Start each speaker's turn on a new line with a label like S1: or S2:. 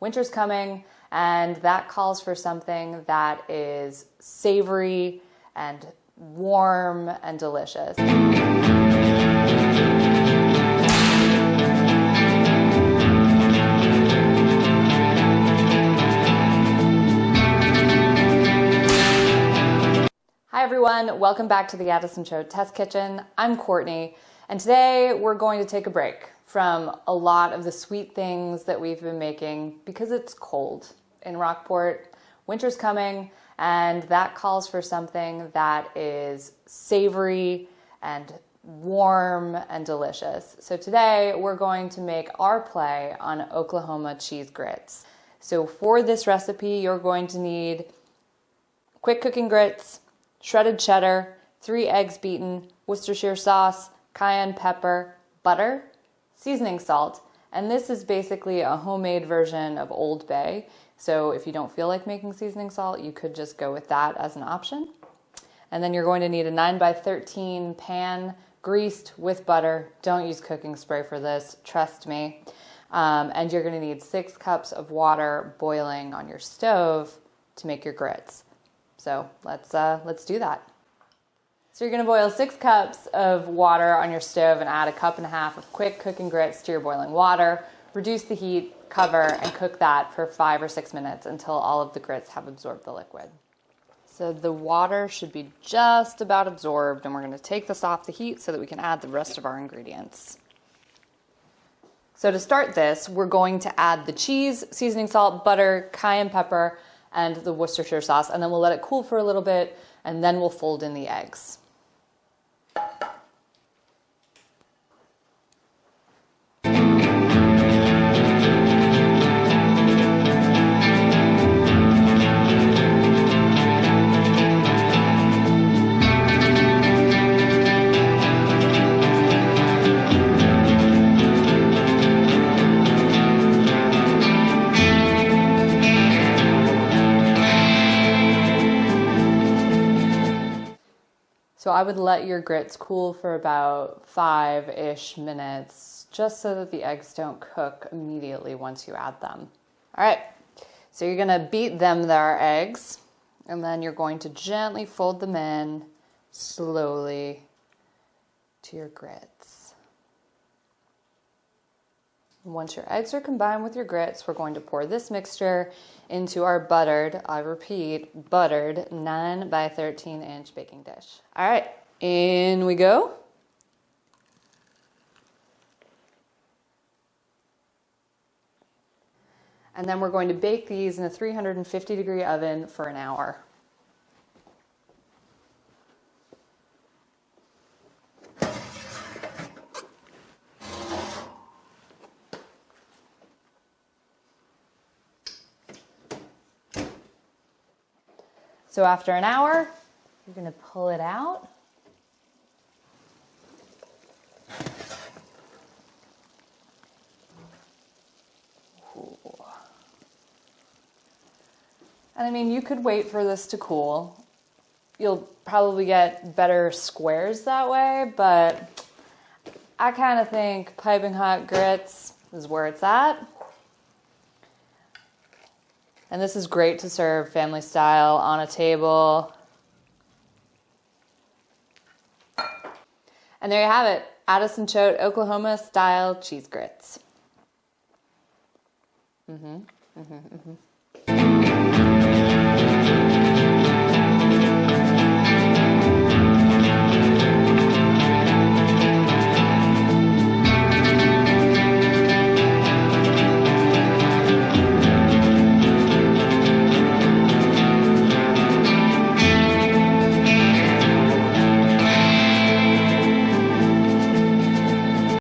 S1: Winter's coming, and that calls for something that is savory and warm and delicious. Hi everyone, welcome back to the Addison Choate Test Kitchen. I'm Courtney, and today we're going to take a break from a lot of the sweet things that we've been making because it's cold in Rockport. Winter's coming, and that calls for something that is savory and warm and delicious. So today we're going to make our play on Oklahoma cheese grits. So for this recipe, you're going to need quick cooking grits, shredded cheddar, 3 eggs beaten, Worcestershire sauce, cayenne pepper, butter, seasoning salt, and this is basically a homemade version of Old Bay. So if you don't feel like making seasoning salt, you could just go with that as an option. And then you're going to need a 9x13 pan greased with butter. Don't use cooking spray for this, trust me. And you're going to need 6 cups of water boiling on your stove to make your grits. So let's do that. So you're going to boil 6 cups of water on your stove and add a 1.5 cups of quick cooking grits to your boiling water. Reduce the heat, cover, and cook that for 5 or 6 minutes until all of the grits have absorbed the liquid. So the water should be just about absorbed, and we're going to take this off the heat so that we can add the rest of our ingredients. So to start this, we're going to add the cheese, seasoning salt, butter, cayenne pepper, and the Worcestershire sauce, and then we'll let it cool for a little bit, and then we'll fold in the eggs. So I would let your grits cool for about 5-ish minutes, just so that the eggs don't cook immediately once you add them. All right, so you're gonna beat them, our eggs, and then you're going to gently fold them in slowly to your grits. And once your eggs are combined with your grits, we're going to pour this mixture into our buttered, I repeat, buttered 9x13 inch baking dish. All right, in we go. And then we're going to bake these in a 350-degree oven for an hour. So after an hour, you're going to pull it out. Ooh. And I mean, you could wait for this to cool. You'll probably get better squares that way, but I kind of think piping hot grits is where it's at. And this is great to serve family style on a table. And there you have it, Addison Choate, Oklahoma style cheese grits.